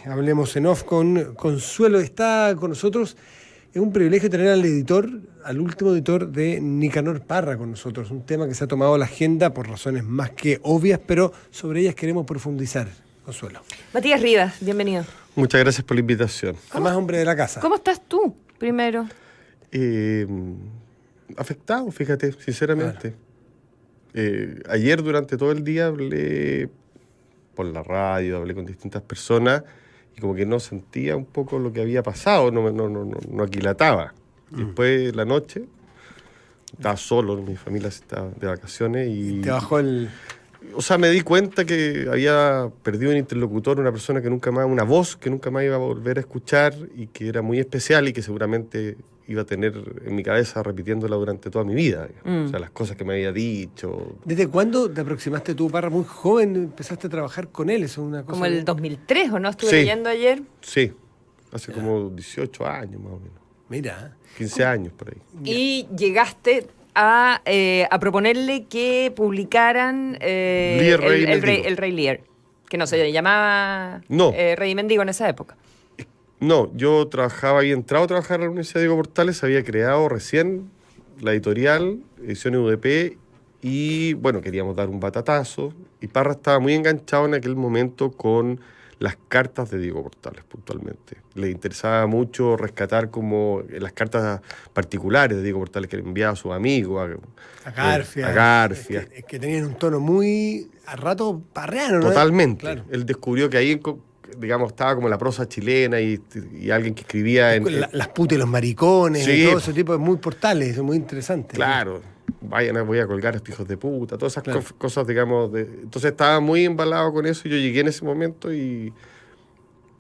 Hablemos en Off con Consuelo. Está con nosotros. Es un privilegio tener al editor, al último editor de Nicanor Parra con nosotros. Un tema que se ha tomado la agenda por razones más que obvias, pero sobre ellas queremos profundizar. Consuelo. Matías Rivas, bienvenido. Muchas gracias por la invitación. Además, hombre de la casa. ¿Cómo estás tú, primero? Afectado, fíjate, sinceramente. Ayer durante todo el día hablé por la radio, hablé con distintas personas y como que no sentía un poco lo que había pasado, no aquilataba. Después la noche estaba solo, mi familia estaba de vacaciones y... Te bajó el... O sea, me di cuenta que había perdido un interlocutor, una persona que nunca más, una voz que nunca más iba a volver a escuchar y que era muy especial y que seguramente iba a tener en mi cabeza repitiéndola durante toda mi vida. O sea, las cosas que me había dicho. ¿Desde cuándo te aproximaste tú, Parra? Muy joven empezaste a trabajar con él, eso es una cosa... Como el 2003, ¿o no? Estuve Sí. leyendo ayer. Sí, hace como 18 años más o menos. Mira. 15 años por ahí. Y llegaste a proponerle que publicaran Lear, Rey y Mendigo. el Rey Lear, que no se llamaba No. Rey y Mendigo en esa época. No, yo había entrado a trabajar a la Universidad Diego Portales, había creado recién la editorial, Ediciones UDP, y bueno, queríamos dar un batatazo, y Parra estaba muy enganchado en aquel momento con las cartas de Diego Portales, puntualmente. Le interesaba mucho rescatar como las cartas particulares de Diego Portales que le enviaba a sus amigos, A Garfia. A Garfia. Es que tenían un tono muy, a rato, parreano, ¿no? Totalmente. Claro. Él descubrió que ahí, digamos, estaba como la prosa chilena y alguien que escribía Las putas y los maricones, Sí. y todo ese tipo de muy portales, muy interesantes. Claro, voy a colgar a estos hijos de puta, todas esas Claro. cosas, digamos. Entonces estaba muy embalado con eso y yo llegué en ese momento y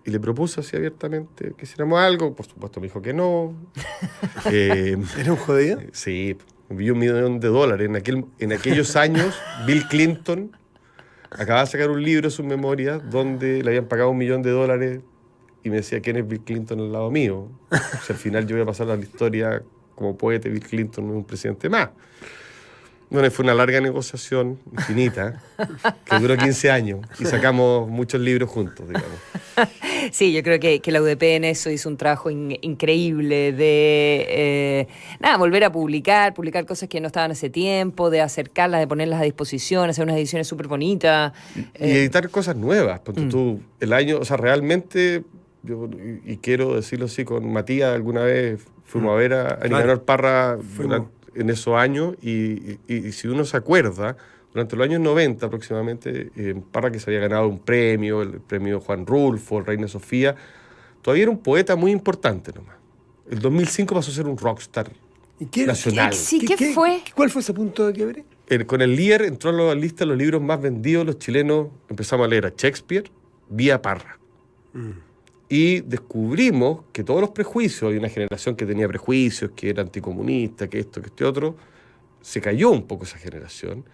le propuse así abiertamente que hiciéramos algo. Por supuesto me dijo que no. ¿Era un jodido? Sí, me envió $1.000.000. En aquellos años, Bill Clinton acababa de sacar un libro, sus memorias, donde le habían pagado $1.000.000 y me decía, ¿quién es Bill Clinton al lado mío? O sea, al final yo voy a pasar a la historia como poeta, Bill Clinton no es un presidente más. Bueno, fue una larga negociación infinita, que duró 15 años, y sacamos muchos libros juntos, digamos. Sí, yo creo que la UDP en eso hizo un trabajo increíble de volver a publicar cosas que no estaban hace tiempo, de acercarlas, de ponerlas a disposición, hacer unas ediciones súper bonitas. Y editar cosas nuevas. Ponte tú, el año, o sea, realmente, y quiero decirlo así, con Matías alguna vez fuimos a ver a Nicanor Parra en esos años, y si uno se acuerda, durante los años 90 aproximadamente, Parra, que se había ganado un premio, el premio Juan Rulfo, el Reina Sofía, todavía era un poeta muy importante nomás. El 2005 pasó a ser un rockstar nacional. ¿Qué fue? ¿Cuál fue ese punto de quiebre? Con el Lear entró a la lista de los libros más vendidos, los chilenos empezamos a leer a Shakespeare vía Parra. Y descubrimos que todos los prejuicios, había una generación que tenía prejuicios, que era anticomunista, que esto, que este otro, se cayó un poco esa generación.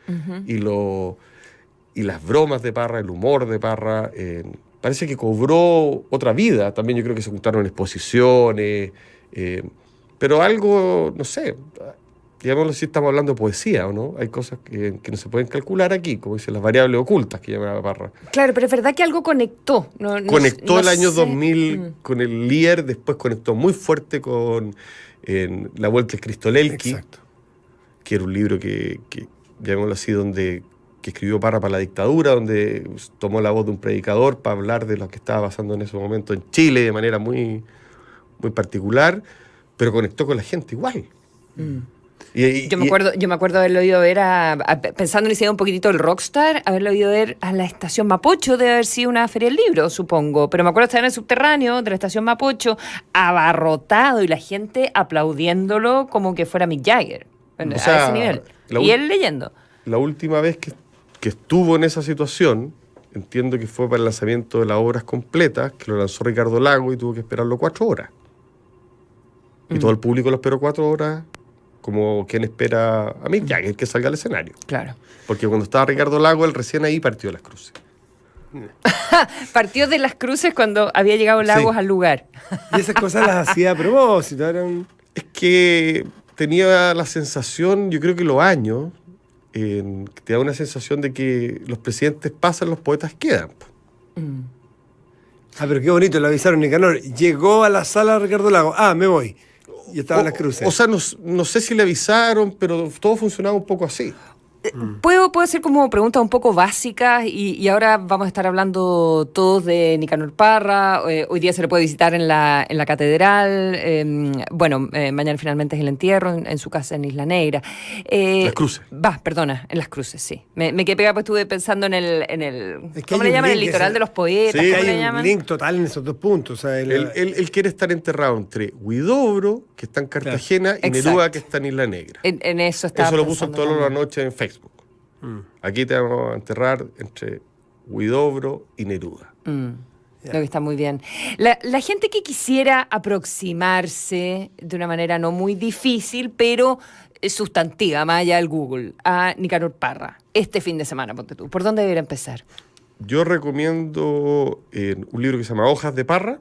Y las bromas de Parra, el humor de Parra, parece que cobró otra vida. También yo creo que se juntaron exposiciones, pero algo, no sé, digámoslo si estamos hablando de poesía, ¿o no? Hay cosas que no se pueden calcular aquí, como dicen las variables ocultas que llamaba Parra. Claro, pero es verdad que algo conectó. Conectó el año sé. 2000 con el Lear, después conectó muy fuerte con La Vuelta del Cristolelki, Exacto. que era un libro que llamémoslo así, que escribió Parra para la dictadura, donde tomó la voz de un predicador para hablar de lo que estaba pasando en ese momento en Chile de manera muy, muy particular, pero conectó con la gente igual. Yo me acuerdo haberlo ido a ver, pensando en esa idea un poquitito del rockstar, haberlo ido a ver a la estación Mapocho, debe haber sido una feria del libro, supongo, pero me acuerdo estar en el subterráneo de la estación Mapocho, abarrotado, y la gente aplaudiéndolo como que fuera Mick Jagger, a ese nivel, y él leyendo. La última vez que estuvo en esa situación, entiendo que fue para el lanzamiento de las obras completas, que lo lanzó Ricardo Lago y tuvo que esperarlo 4 horas. Y todo el público lo esperó 4 horas, como quien espera a Mick Jagger que salga al escenario. Claro. Porque cuando estaba Ricardo Lago, él recién ahí partió de las cruces. Partió de las cruces cuando había llegado Lagos al lugar. Y esas cosas las hacía a propósito. Es que tenía la sensación, yo creo que los años, te da una sensación de que los presidentes pasan, los poetas quedan. Pero qué bonito, lo avisaron Nicanor. Llegó a la sala Ricardo Lago. Me voy. Y estaban las cruces. O sea, no sé si le avisaron, pero todo funcionaba un poco así. ¿Puedo hacer como preguntas un poco básicas? Y ahora vamos a estar hablando todos de Nicanor Parra. Hoy día se le puede visitar en la catedral. Mañana finalmente es el entierro en su casa en Isla Negra. Las Cruces. En Las Cruces, sí. Me quedé pegada, pues estuve pensando en el ¿cómo le llaman? El litoral de los poetas. Sí, ¿cómo le hay llaman? un link total en esos dos puntos. O sea, él quiere estar enterrado entre Huidobro, que está en Cartagena, y Exacto. Neruda, que está en Isla Negra. En eso estaba Eso lo puso pensando toda la también. noche en Facebook. Aquí te vamos a enterrar entre Huidobro y Neruda. Lo que está muy bien. La gente que quisiera aproximarse de una manera no muy difícil, pero sustantiva, más allá del Google, a Nicanor Parra, este fin de semana, ponte tú, ¿por dónde debería empezar? Yo recomiendo un libro que se llama Hojas de Parra,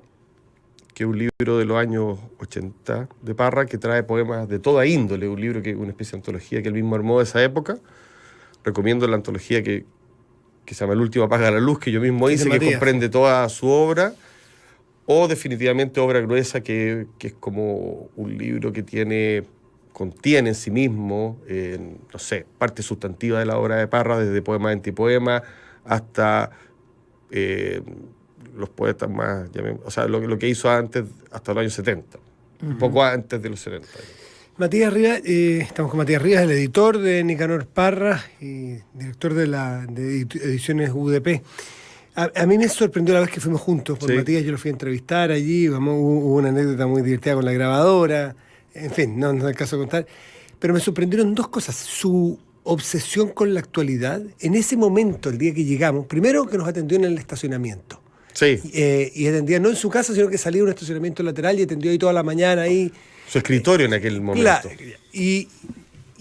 que es un libro de los años 80 de Parra, que trae poemas de toda índole, un libro que es una especie de antología que él mismo armó de esa época. Recomiendo la antología que se llama El último apaga la luz, que yo mismo hice, que comprende toda su obra, o definitivamente Obra gruesa, que es como un libro que contiene en sí mismo, no sé, parte sustantiva de la obra de Parra, desde poema antipoema hasta los poetas más, o sea, lo que hizo antes, hasta los años 70, un poco antes de los 70. Matías Rivas, estamos con Matías Rivas, el editor de Nicanor Parra y director de Ediciones UDP. A mí me sorprendió la vez que fuimos juntos con Matías, yo lo fui a entrevistar allí, hubo una anécdota muy divertida con la grabadora, en fin, no es el caso de contar, pero me sorprendieron dos cosas: su obsesión con la actualidad, en ese momento, el día que llegamos, primero que nos atendió en el estacionamiento. Sí. Y atendía no en su casa, sino que salía a un estacionamiento lateral y atendió ahí toda la mañana ahí. Su escritorio en aquel momento. Claro, y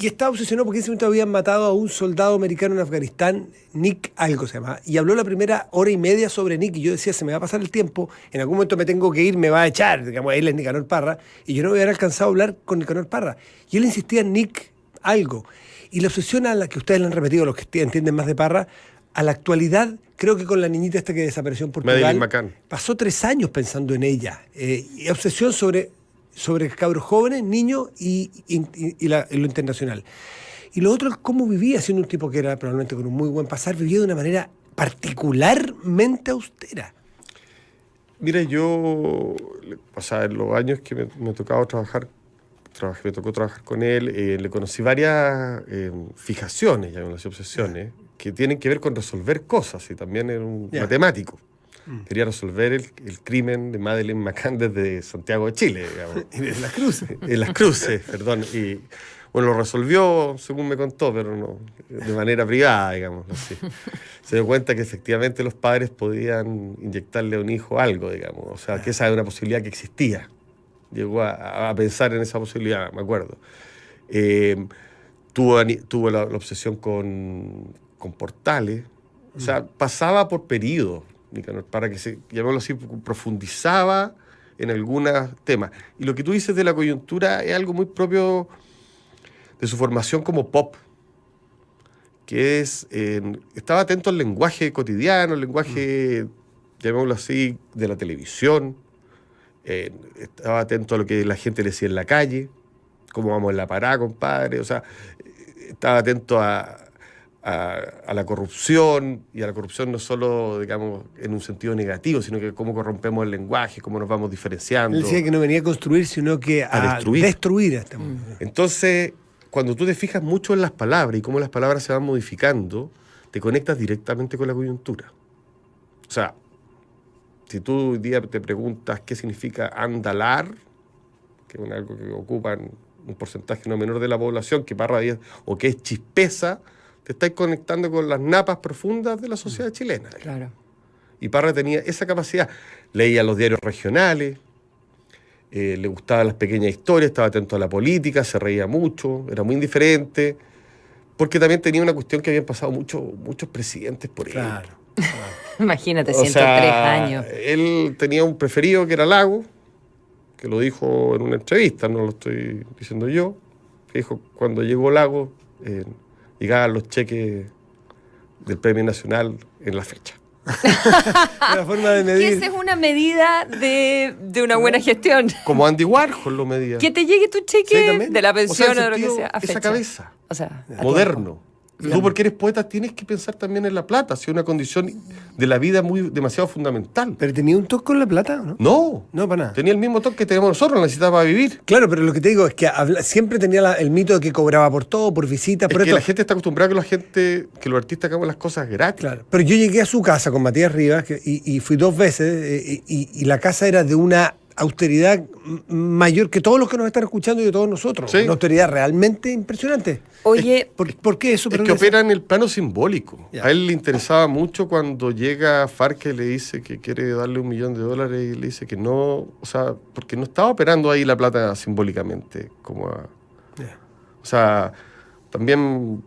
estaba obsesionado porque en ese momento habían matado a un soldado americano en Afganistán, Nick algo se llama, y habló la primera hora y media sobre Nick, y yo decía, se me va a pasar el tiempo, en algún momento me tengo que ir, me va a echar, digamos, él es Nicanor Parra, y yo no voy a haber alcanzado a hablar con Nicanor Parra. Y él insistía en Nick algo. Y la obsesión a la que ustedes le han repetido, los que entienden más de Parra, a la actualidad, creo que con la niñita esta que desapareció en Portugal, pasó 3 años pensando en ella, y obsesión sobre cabros jóvenes, niños y lo internacional. Y lo otro es cómo vivía, siendo un tipo que era probablemente con un muy buen pasar, vivía de una manera particularmente austera. Mira, yo, o sea, en los años que me tocaba me tocó trabajar con él, le conocí varias fijaciones, llamémoslas obsesiones, que tienen que ver con resolver cosas, y también era un matemático. Quería resolver el crimen de Madeleine McCann desde Santiago de Chile, digamos. Y desde Las Cruces. En Las Cruces, perdón. Y bueno, lo resolvió, según me contó, pero no de manera privada, digamos. Así. Se dio cuenta que efectivamente los padres podían inyectarle a un hijo algo, digamos. O sea, que esa era una posibilidad que existía. Llegó a pensar en esa posibilidad, me acuerdo. Tuvo la obsesión con portales. O sea, pasaba por periodos, Nicanor, para que llamémoslo así, profundizaba en algunos temas. Y lo que tú dices de la coyuntura es algo muy propio de su formación como pop, que es, estaba atento al lenguaje cotidiano, el lenguaje, llamémoslo así, de la televisión, estaba atento a lo que la gente le decía en la calle, cómo vamos en la parada, compadre, o sea, estaba atento a la corrupción, y a la corrupción no solo, digamos, en un sentido negativo, sino que cómo corrompemos el lenguaje, cómo nos vamos diferenciando. Él decía que no venía a construir, sino que a destruir. Entonces, cuando tú te fijas mucho en las palabras y cómo las palabras se van modificando, te conectas directamente con la coyuntura. O sea, si tú hoy día te preguntas qué significa andalar, que es algo que ocupan un porcentaje no menor de la población, que Parra 10, o qué es chispeza, te estás conectando con las napas profundas de la sociedad chilena. Claro. Y Parra tenía esa capacidad. Leía los diarios regionales, le gustaban las pequeñas historias, estaba atento a la política, se reía mucho, era muy indiferente, porque también tenía una cuestión que habían pasado muchos presidentes por él. Claro. Imagínate, 103 años. Él tenía un preferido que era Lago, que lo dijo en una entrevista, no lo estoy diciendo yo, que dijo, cuando llegó Lago, llegaban los cheques del Premio Nacional en la fecha. Una forma de medir. Que esa es una medida de una buena gestión. Como Andy Warhol lo medía. Que te llegue tu cheque Sí, de la pensión o el de lo que sentido, sea. A esa fecha. cabeza. O sea, Moderno. Tú, porque eres poeta, tienes que pensar también en la plata. Es una condición de la vida demasiado fundamental. ¿Pero tenía un toque con la plata o no? No. No, para nada. Tenía el mismo toque que tenemos nosotros, lo necesitaba para vivir. Claro, pero lo que te digo es que siempre tenía el mito de que cobraba por todo, por visitas, Es por que esto. la gente está acostumbrada que los artistas hagamos las cosas gratis. Claro, pero yo llegué a su casa con Matías Rivas y fui 2 veces y la casa era de una austeridad mayor que todos los que nos están escuchando y de todos nosotros. Sí. Una austeridad realmente impresionante. oye, ¿Por qué eso? Es Pero que opera en el plano simbólico. Ya. A él le interesaba mucho cuando llega Farca y le dice que quiere darle $1 millón y le dice que no, o sea, porque no estaba operando ahí la plata simbólicamente. O sea, también,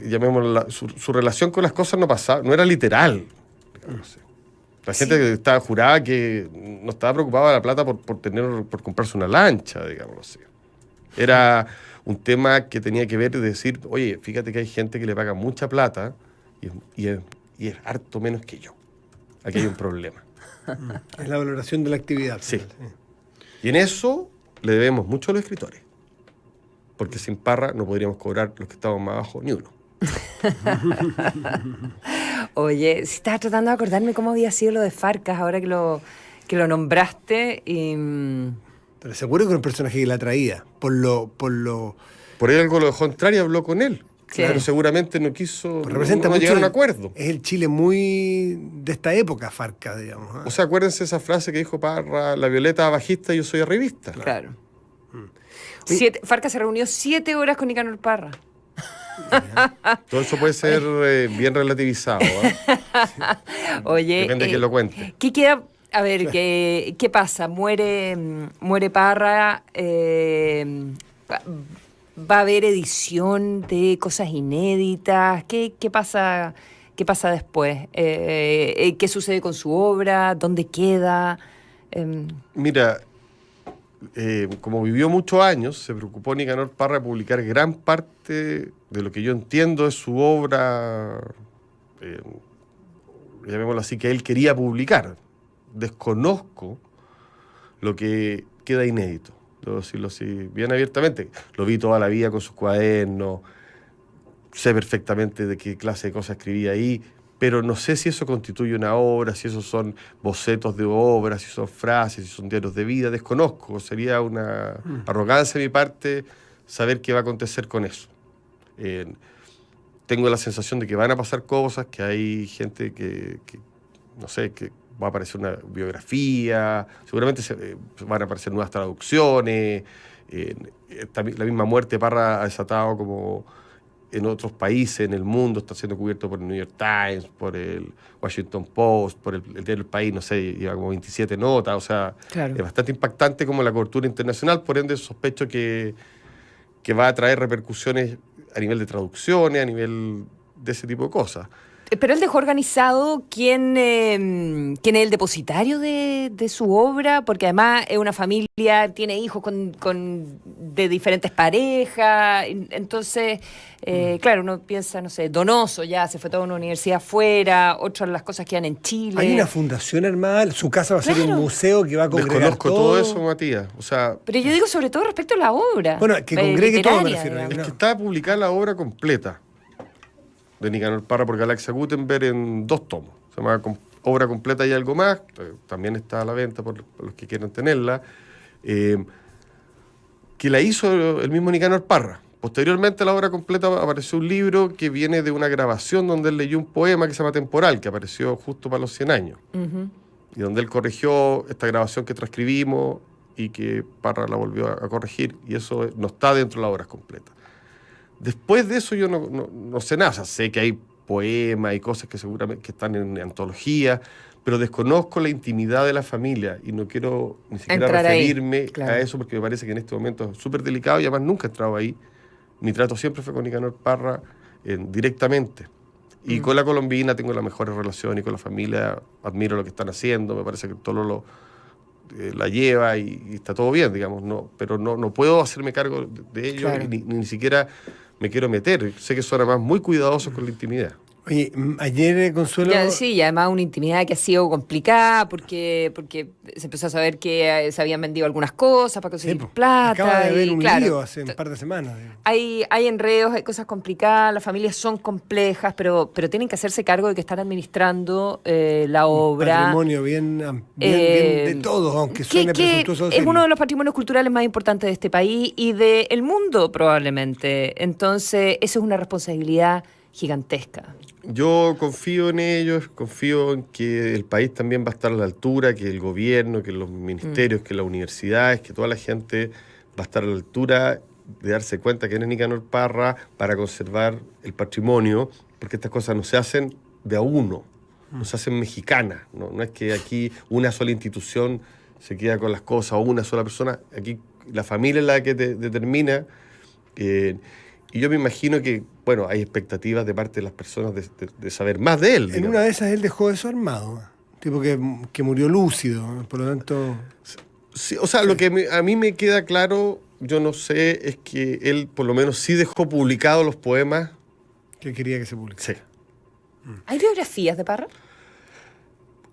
llamémosla, su relación con las cosas no era literal. Digamos. La gente que estaba jurada que no estaba preocupada de la plata por comprarse una lancha, digamos así. Era un tema que tenía que ver de decir, oye, fíjate que hay gente que le paga mucha plata y es harto menos que yo. Aquí hay un problema. es la valoración de la actividad. Sí. Y en eso le debemos mucho a los escritores. Porque sin Parra no podríamos cobrar los que estamos más abajo ni uno. oye, si estaba tratando de acordarme cómo había sido lo de Farcas ahora que lo nombraste y... Pero seguro que era un personaje que la traía. Por Por ahí algo lo dejó entrar y habló con él. Sí. Pero seguramente no quiso representa no mucho llegar a un acuerdo. Es el Chile muy de esta época, Farca, digamos. ¿Ah? O sea, acuérdense esa frase que dijo Parra, la Violeta bajista y yo soy arribista. Claro. Farcas se reunió 7 horas con Nicanor Parra. Todo eso puede ser bien relativizado. Oye, Depende de quién lo cuente. ¿qué queda? A ver, ¿qué pasa? Muere Parra, va a haber edición de cosas inéditas. ¿Qué pasa después? ¿Qué sucede con su obra? ¿Dónde queda? Mira, como vivió muchos años, se preocupó Nicanor Parra de publicar gran parte de lo que yo entiendo es su obra, llamémoslo así, que él quería publicar. Desconozco lo que queda inédito, debo decirlo así bien abiertamente. Lo vi toda la vida con sus cuadernos, sé perfectamente de qué clase de cosas escribía ahí, pero no sé si eso constituye una obra, si esos son bocetos de obra, si son frases, si son diarios de vida, desconozco. Sería una arrogancia de mi parte saber qué va a acontecer con eso. Tengo la sensación de que van a pasar cosas, que hay gente que no sé, que va a aparecer una biografía, seguramente van a aparecer nuevas traducciones, la misma muerte Parra ha desatado como en otros países, en el mundo, está siendo cubierto por el New York Times, por el Washington Post, por el diario El País, no sé, lleva como 27 notas, o sea, Claro. Es bastante impactante como la cobertura internacional, por ende sospecho que va a traer repercusiones a nivel de traducciones, a nivel de ese tipo de cosas. Pero él dejó organizado quién es el depositario de su obra, porque además es una familia, tiene hijos de diferentes parejas, entonces, claro, uno piensa, no sé, Donoso ya se fue toda una universidad afuera, otras de las cosas quedan en Chile. Hay una fundación armada, su casa va a ser un museo que va a congregar Desconozco todo eso, Matías. O sea, Pero yo digo sobre todo respecto a la obra. Bueno, que congregue todo, me literaria, refiero. digamos. es que está publicada la obra completa de Nicanor Parra por Galaxia Gutenberg en 2 tomos. Se llama Obra Completa y Algo Más. También está a la venta por los que quieran tenerla. Que la hizo el mismo Nicanor Parra. Posteriormente a la obra completa apareció un libro que viene de una grabación donde él leyó un poema que se llama Temporal, que apareció justo para los 100 años. Ujú. Y donde él corrigió esta grabación que transcribimos y que Parra la volvió a corregir, y eso no está dentro de la obra completa. Después de eso yo no sé nada, o sea, sé que hay poemas y cosas que seguramente que están en antología, pero desconozco la intimidad de la familia y no quiero ni siquiera Entrar ahí, referirme claro. a eso porque me parece que en este momento es súper delicado y además nunca he entrado ahí. Mi trato siempre fue con Nicanor Parra directamente. Y con la colombina tengo las mejores relaciones y con la familia admiro lo que están haciendo, me parece que todo la lleva y está todo bien, digamos, pero no puedo hacerme cargo de ello. Claro. Ni siquiera me quiero meter. Sé que son además muy cuidadosos con la intimidad. Oye, ayer, Consuelo... Ya, sí, y además una intimidad que ha sido complicada porque se empezó a saber que se habían vendido algunas cosas para conseguir plata. Acaba de haber un claro, lío hace un par de semanas. Hay enredos, hay cosas complicadas, las familias son complejas, pero tienen que hacerse cargo de que están administrando la obra. Un patrimonio bien de todos, aunque suene presuntuoso es uno de los patrimonios culturales más importantes de este país y del mundo probablemente. Entonces, eso es una responsabilidad gigantesca. Yo confío en ellos, confío en que el país también va a estar a la altura, que el gobierno, que los ministerios, que las universidades, que toda la gente va a estar a la altura de darse cuenta que es Nicanor Parra para conservar el patrimonio, porque estas cosas no se hacen de a uno, no se hacen mexicanas, no es que aquí una sola institución se queda con las cosas o una sola persona, aquí la familia es la que determina. Y yo me imagino que, bueno, hay expectativas de parte de las personas de saber más de él. En una de esas él dejó eso armado, tipo que murió lúcido, por lo tanto... Sí, o sea, lo que a mí me queda claro, yo no sé, es que él por lo menos sí dejó publicados los poemas. Que quería que se publicara. Sí. ¿Hay biografías de Parra?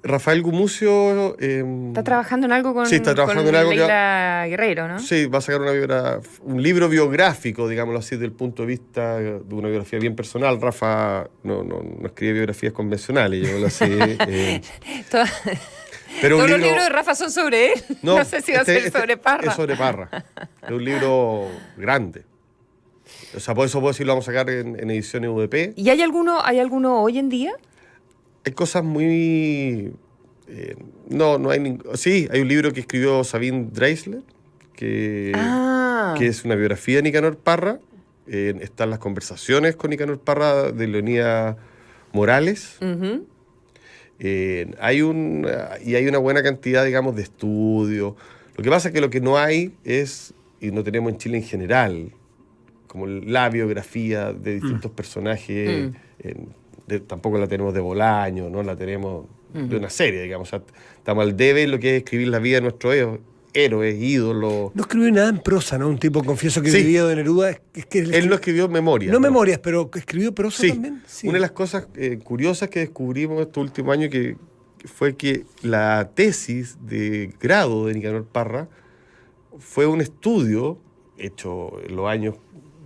Rafael Gumucio... está trabajando en algo con, sí, está trabajando en algo Leila Guerrero, ¿no? Sí, va a sacar un libro biográfico, digámoslo así, desde el punto de vista de una biografía bien personal. Rafa no escribe biografías convencionales, digámoslo así. Pero todos los libros de Rafa son sobre él. No sé si va a ser sobre Parra. Es sobre Parra. Es un libro grande. O sea, por eso puedo decir lo vamos a sacar en ediciones UDP. ¿Y hay alguno hoy en día? Hay cosas muy... no hay... Sí, hay un libro que escribió Sabine Dreisler, que es una biografía de Nicanor Parra. Están las conversaciones con Nicanor Parra de Leonida Morales. Uh-huh. Hay una buena cantidad, digamos, de estudios. Lo que pasa es que lo que no hay es, y no tenemos en Chile en general, como la biografía de distintos personajes. Tampoco la tenemos de Bolaño, no la tenemos de una serie, digamos. O sea, estamos al debe en lo que es escribir la vida de nuestros héroes, ídolos. No escribió nada en prosa, ¿no? Un tipo, confieso, que vivió de Neruda. Él no escribió memorias. No memorias, pero escribió prosa sí. también. Sí. Una de las cosas curiosas que descubrimos estos últimos años fue que la tesis de grado de Nicanor Parra fue un estudio hecho en los años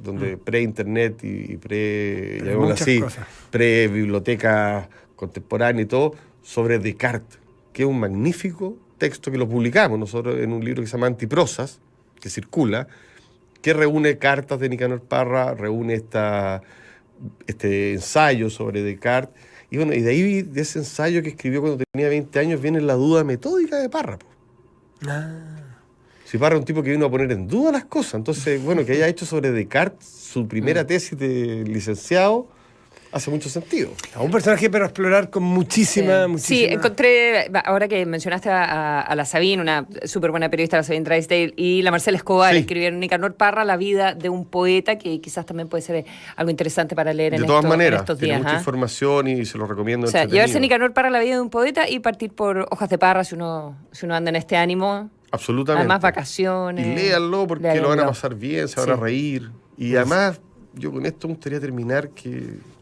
donde pre-internet y pre-biblioteca contemporánea y todo, sobre Descartes, que es un magnífico texto que lo publicamos nosotros en un libro que se llama Antiprosas, que circula, que reúne cartas de Nicanor Parra, reúne este ensayo sobre Descartes, y bueno, y de ahí, de ese ensayo que escribió cuando tenía 20 años, viene la duda metódica de Parra. Si Parra es un tipo que vino a poner en duda las cosas, entonces, bueno, que haya hecho sobre Descartes su primera tesis de licenciado, hace mucho sentido. Un personaje para explorar con muchísima... Sí, encontré, ahora que mencionaste a la Sabine, una súper buena periodista, la Sabine Drysdale, y la Marcela Escobar, escribieron Nicanor Parra, la vida de un poeta, que quizás también puede ser algo interesante para leer en estos días. De todas maneras, tiene mucha información y se lo recomiendo. O sea, llevarse Nicanor Parra, la vida de un poeta, y partir por Hojas de Parra si uno anda en este ánimo. Absolutamente. Además, vacaciones. Y léanlo porque lo van a pasar bien, se van a reír. Y además, yo con esto me gustaría terminar que...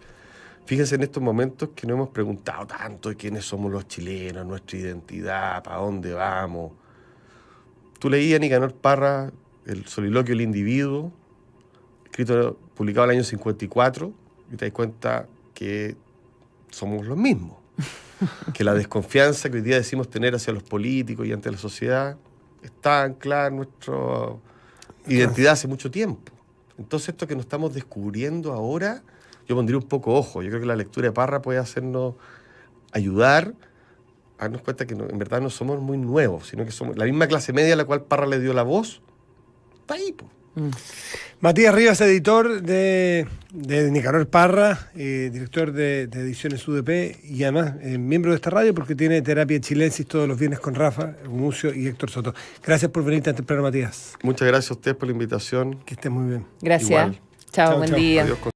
Fíjense en estos momentos que nos hemos preguntado tanto de quiénes somos los chilenos, nuestra identidad, para dónde vamos. Tú leías a Nicanor Parra, el soliloquio del individuo, publicado en el año 54, y te das cuenta que somos los mismos. Que la desconfianza que hoy día decimos tener hacia los políticos y ante la sociedad está anclada en nuestra identidad hace mucho tiempo. Entonces esto que nos estamos descubriendo ahora... Yo pondría un poco ojo. Yo creo que la lectura de Parra puede ayudar a darnos cuenta que en verdad no somos muy nuevos, sino que somos la misma clase media a la cual Parra le dio la voz. Está ahí, po. Matías Rivas, editor de Nicanor Parra, director de Ediciones UDP y además miembro de esta radio porque tiene Terapia Chilensis todos los viernes con Rafa Gumucio y Héctor Soto. Gracias por venir tan temprano, Matías. Muchas gracias a ustedes por la invitación. Que estés muy bien. Gracias. Igual. Chao, buen día. Adiós.